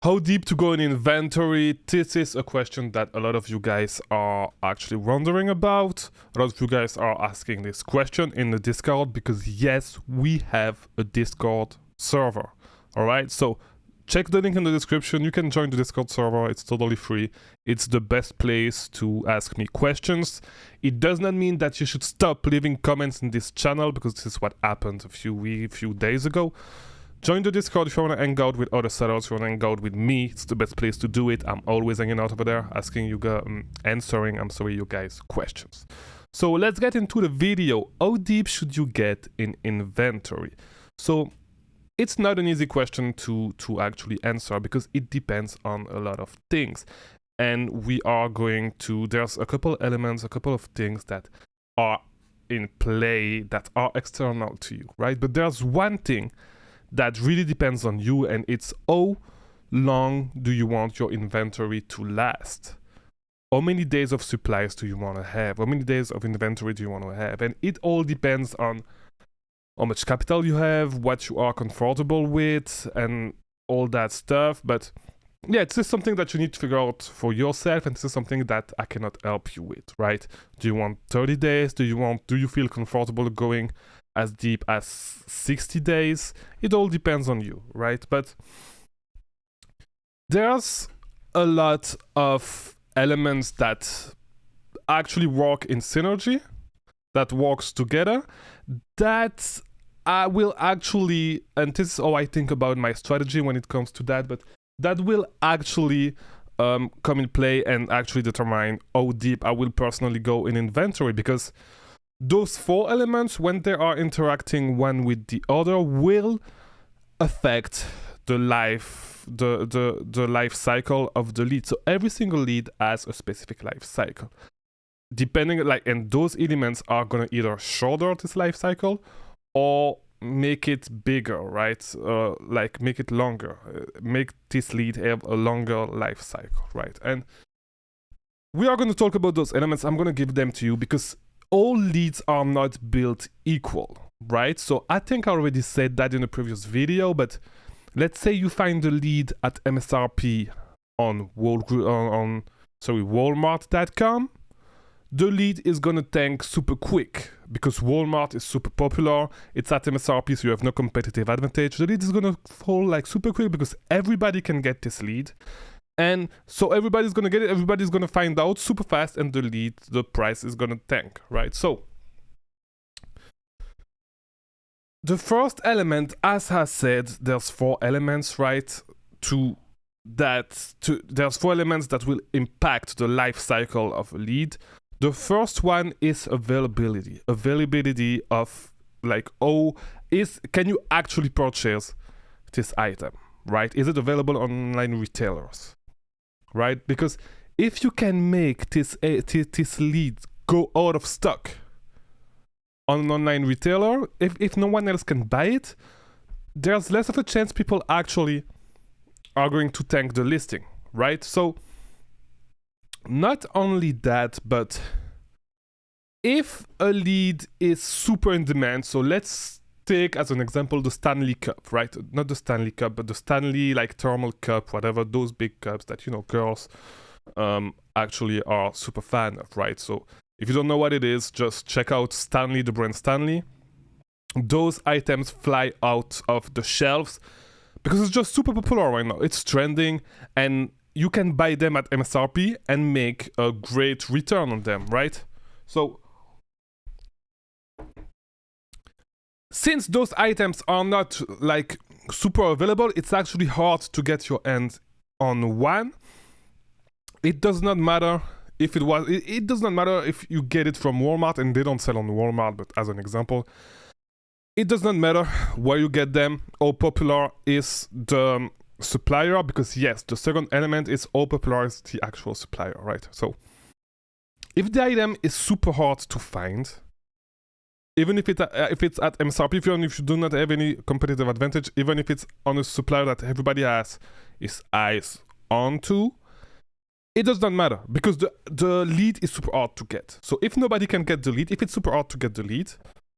How deep to go in inventory? This is a question that a lot of you guys are actually wondering about. A lot of you guys are asking this question in the Discord because yes, we have a Discord server. All right, so check the link in the description. You can join the Discord server. It's totally free. It's the best place to ask me questions. It does not mean that you should stop leaving comments in this channel because this is what happened a few days ago. Join the Discord if you want to hang out with other sellers, if you want to hang out with me. It's the best place to do it. I'm always hanging out over there, asking you guys, answering you guys' questions. So let's get into the video. How deep should you get in inventory? So it's not an easy question to actually answer because it depends on a lot of things. And we are going to, there's a couple elements, a couple of things that are in play that are external to you, right? But there's one thing that really depends on you, and it's how long do you want your inventory to last? How many days of supplies do you want to have? How many days of inventory do you want to have? And it all depends on how much capital you have, what you are comfortable with, and all that stuff. But yeah, this is something that you need to figure out for yourself, and this is something that I cannot help you with, right? Do you want 30 days? Do you feel comfortable going as deep as 60 days? It all depends on you, right? But there's a lot of elements that actually work in synergy, that works together, that I will actually, and this is how I think about my strategy when it comes to that, but that will actually come in play and actually determine how deep I will personally go in inventory, because those four elements, when they are interacting one with the other, will affect the life cycle of the lead. So every single lead has a specific life cycle. Depending, and those elements are gonna either shorter this life cycle or make it bigger, right? Make it longer, make this lead have a longer life cycle, right? And we are gonna talk about those elements. I'm gonna give them to you because all leads are not built equal, right? So I think I already said that in a previous video, but let's say you find the lead at MSRP on Walmart.com. The lead is gonna tank super quick because Walmart is super popular. It's at MSRP, so you have no competitive advantage. The lead is gonna fall like super quick because everybody can get this lead. And so everybody's gonna get it, everybody's gonna find out super fast, and the price is gonna tank, right? So the first element, as I said, there's four elements, right? There's four elements that will impact the life cycle of a lead. The first one is availability. Availability of can you actually purchase this item, right? Is it available on online retailers? Right? Because if you can make this lead go out of stock on an online retailer, if no one else can buy it, there's less of a chance people actually are going to tank the listing, right? So not only that, but if a lead is super in demand, so let's take as an example the Stanley Cup, right? Not the Stanley Cup, but the Stanley thermal cup, whatever, those big cups that girls actually are super fan of, right? So if you don't know what it is, just check out Stanley, the brand Stanley. Those items fly out of the shelves because it's just super popular right now. It's trending, and you can buy them at MSRP and make a great return on them, right? So since those items are not super available, it's actually hard to get your hands on one. It does not matter if it does not matter if you get it from Walmart, and they don't sell on Walmart, but as an example, it does not matter where you get them, how popular is the supplier, because yes, the second element is how popular is the actual supplier, right? So if the item is super hard to find, even if it's at MSRP, even if you do not have any competitive advantage, even if it's on a supplier that everybody has his eyes onto, it does not matter because the lead is super hard to get. So if nobody can get the lead, if it's super hard to get the lead,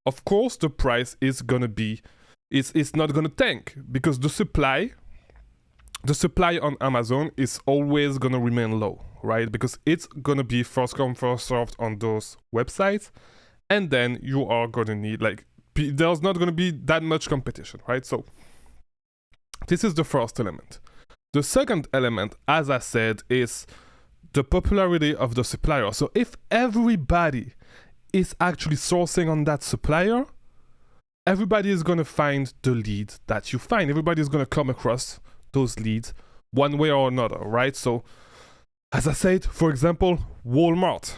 of course the price is gonna be, it's not gonna tank because the supply the supply on Amazon is always going to remain low, right? Because it's going to be first come, first served on those websites. And then you are going to need, like, there's not going to be that much competition, right? So this is the first element. The second element, as I said, is the popularity of the supplier. So if everybody is actually sourcing on that supplier, everybody is going to find the lead that you find. Everybody is going to come across those leads one way or another, right? So as I said, for example, Walmart.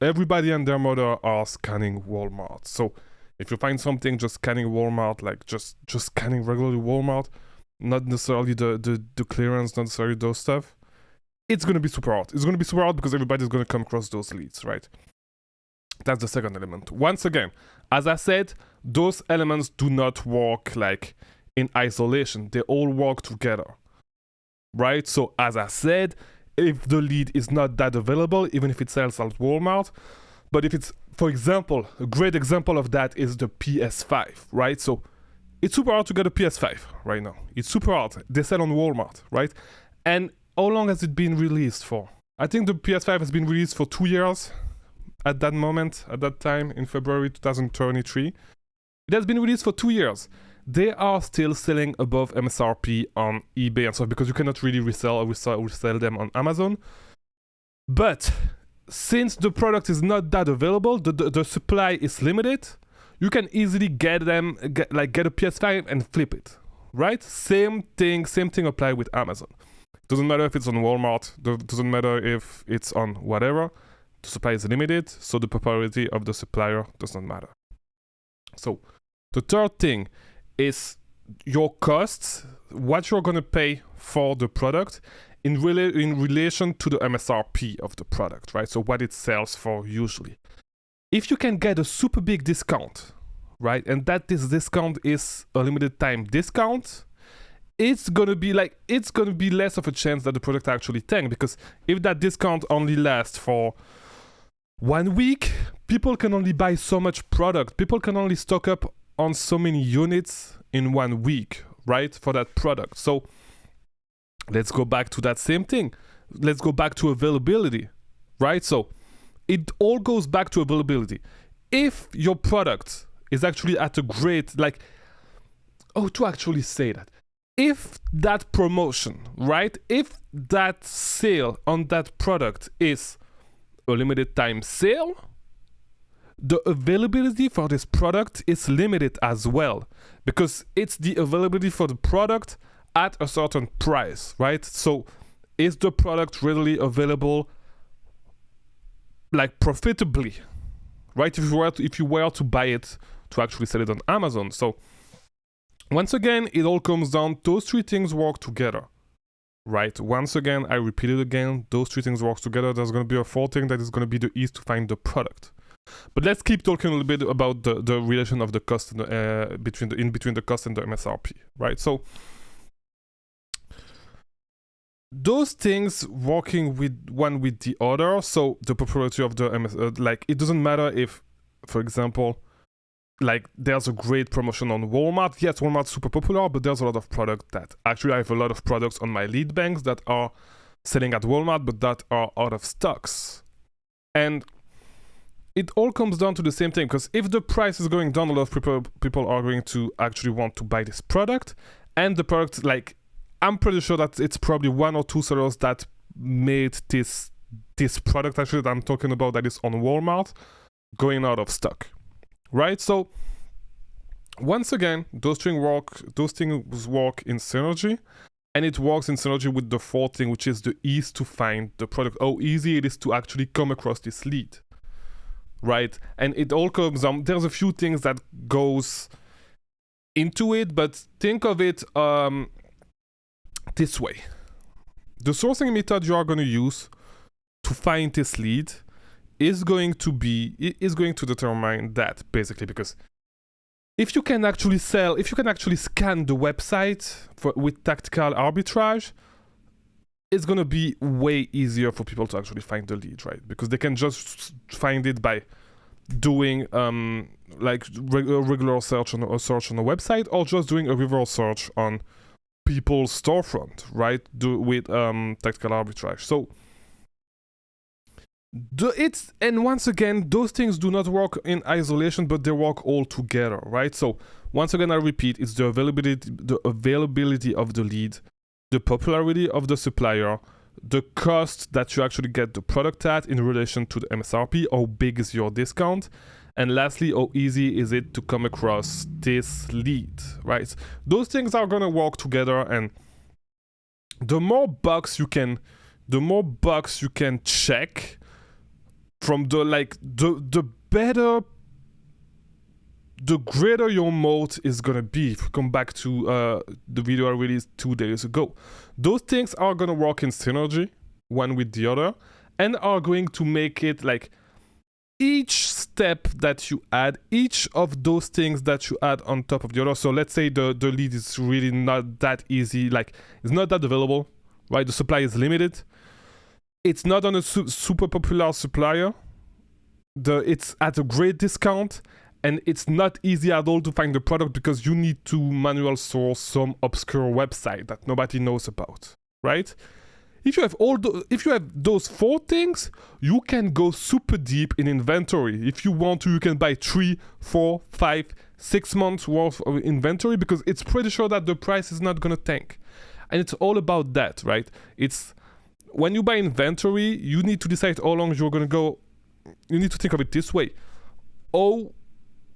Everybody and their mother are scanning Walmart. So if you find something, just scanning Walmart, like just scanning regularly Walmart, not necessarily the clearance, not necessarily those stuff, it's going to be super hard. It's going to be super hard because everybody's going to come across those leads, right? That's the second element. Once again, as I said, those elements do not work like in isolation. They all work together, right? So as I said, if the lead is not that available, even if it sells at Walmart, but if it's, for example, a great example of that is the PS5, right? So it's super hard to get a PS5 right now. It's super hard. They sell on Walmart, right? And how long has it been released for? I think the PS5 has been released for 2 years at that moment, at that time, in February 2023. It has been released for 2 years. They are still selling above MSRP on eBay and stuff because you cannot really resell them on Amazon. But since the product is not that available, the supply is limited, you can easily get a PS5 and flip it, right? Same thing apply with Amazon. Doesn't matter if it's on Walmart, doesn't matter if it's on whatever, the supply is limited, so the popularity of the supplier does not matter. So the third thing is your costs, what you're going to pay for the product in relation to the MSRP of the product, right? So what it sells for usually. If you can get a super big discount, right, and that this discount is a limited time discount, it's gonna be less of a chance that the product actually tank, because if that discount only lasts for 1 week, people can only buy so much product. People can only stock up on so many units in 1 week, right, for that product. So let's go back to that same thing. Let's go back to availability, right? So it all goes back to availability. If your product is actually at a great, to actually say that, if that promotion, right, if that sale on that product is a limited time sale, the availability for this product is limited as well, because it's the availability for the product at a certain price, right? So is the product readily available, like profitably, right? If you were to buy it to actually sell it on Amazon. So once again, it all comes down, those three things work together, right? Once again, I repeat it again, those three things work together. There's going to be a fourth thing that is going to be the ease to find the product. But let's keep talking a little bit about the relation of the cost and between the cost and the MSRP, right? So those things working with one with the other. So the popularity of the it doesn't matter if, for example, there's a great promotion on Walmart. Yes, Walmart's super popular, but there's a lot of product that actually I have a lot of products on my lead banks that are selling at Walmart, but that are out of stocks. And it all comes down to the same thing, because if the price is going down, a lot of people are going to actually want to buy this product. And the product, I'm pretty sure that it's probably 1 or 2 sellers that made this product actually that I'm talking about that is on Walmart going out of stock, right? So once again, those things work in synergy, and it works in synergy with the fourth thing, which is the ease to find the product, how easy it is to actually come across this lead, right? And it all comes down, there's a few things that goes into it, but think of it this way. The sourcing method you are going to use to find this lead is going to determine that, basically, because if you can actually scan the website with tactical arbitrage, it's going to be way easier for people to actually find the lead, right? Because they can just find it by doing regular search on a website, or just doing a reverse search on people's storefront, right? With tactical arbitrage. So and once again, those things do not work in isolation, but they work all together, right? So once again, I repeat, it's the availability of the lead, the popularity of the supplier, the cost that you actually get the product at in relation to the MSRP, how big is your discount, and lastly, how easy is it to come across this lead, right? Those things are gonna work together, and the more bucks you can check from the better, the greater your moat is gonna be. If we come back to the video I released 2 days ago, those things are gonna work in synergy, one with the other, and are going to make it like each step that you add, each of those things that you add on top of the other. So let's say the lead is really not that easy, like it's not that available, right? The supply is limited. It's not on a super popular supplier. It's at a great discount, and it's not easy at all to find the product because you need to manual source some obscure website that nobody knows about, right? If you have those 4 things, you can go super deep in inventory. If you want to, you can buy 3, 4, 5, 6 months worth of inventory because it's pretty sure that the price is not gonna tank. And it's all about that, right? It's when you buy inventory, you need to decide how long you're gonna go. You need to think of it this way: how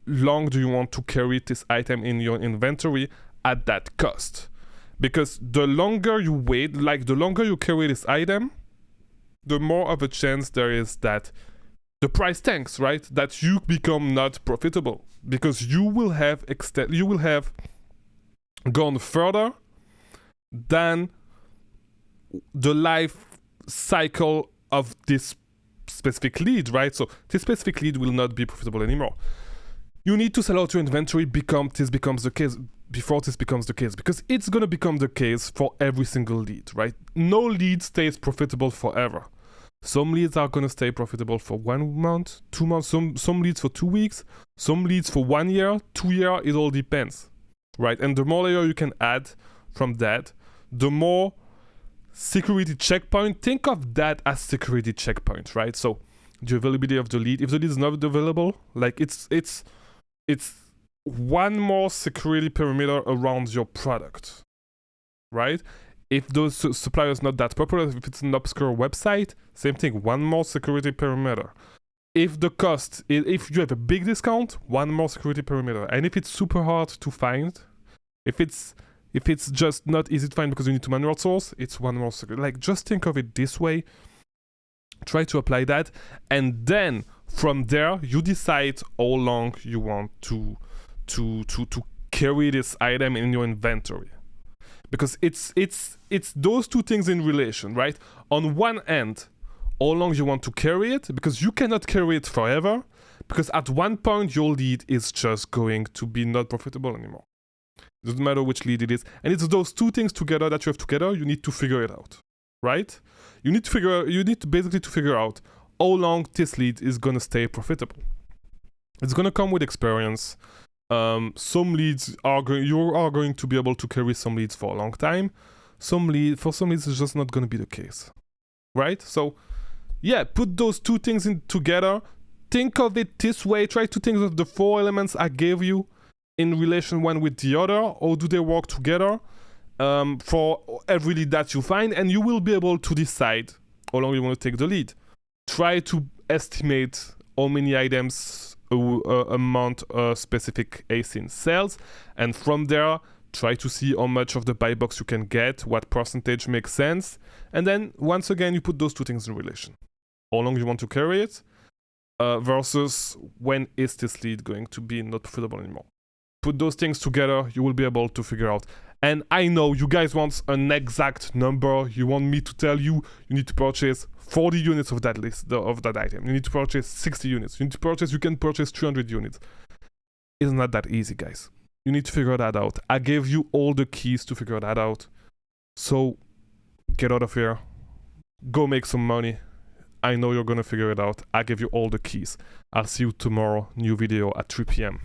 long do you want to carry this item in your inventory at that cost? Because the longer you wait, like the longer you carry this item, the more of a chance there is that the price tanks, right? That you become not profitable because you will have gone further than the life cycle of this specific lead, right? So this specific lead will not be profitable anymore. You need to sell out your inventory before this becomes the case, because it's going to become the case for every single lead, right? No lead stays profitable forever. Some leads are going to stay profitable for 1 month, 2 months, some leads for 2 weeks, some leads for 1 year, 2 years, it all depends, right? And the more layer you can add from that, the more security checkpoint. Think of that as security checkpoint, right? So the availability of the lead, if the lead is not available, like it's one more security perimeter around your product, right? If those suppliers not that popular, if it's an obscure website, same thing, one more security perimeter. If the cost, if you have a big discount, one more security perimeter. And if it's super hard to find, if it's just not easy to find because you need to manual source, it's one more security. Like, just think of it this way. Try to apply that, and then from there you decide how long you want to carry this item in your inventory, because it's those two things in relation, right? On one end, how long you want to carry it, because you cannot carry it forever, because at one point your lead is just going to be not profitable anymore. It doesn't matter which lead it is, and it's those two things together that you have together. You need to figure it out, right? You need to basically figure out how long this lead is gonna stay profitable. It's gonna come with experience. Some leads you are going to be able to carry some leads for a long time. For some leads, it's just not gonna be the case, right? So, yeah, put those two things in together. Think of it this way. Try to think of the 4 elements I gave you in relation one with the other. How do they work together? For every lead that you find, and you will be able to decide how long you want to take the lead. Try to estimate how many items a month a specific ASIN sells, and from there try to see how much of the buy box you can get, what percentage makes sense, and then once again you put those two things in relation. How long you want to carry it versus when is this lead going to be not profitable anymore. Put those things together, you will be able to figure out. And I know you guys want an exact number. You want me to tell you need to purchase 40 units of that list, of that item. You need to purchase 60 units. You can purchase 300 units. It's not that easy, guys. You need to figure that out. I gave you all the keys to figure that out. So get out of here. Go make some money. I know you're gonna figure it out. I gave you all the keys. I'll see you tomorrow. New video at 3 p.m.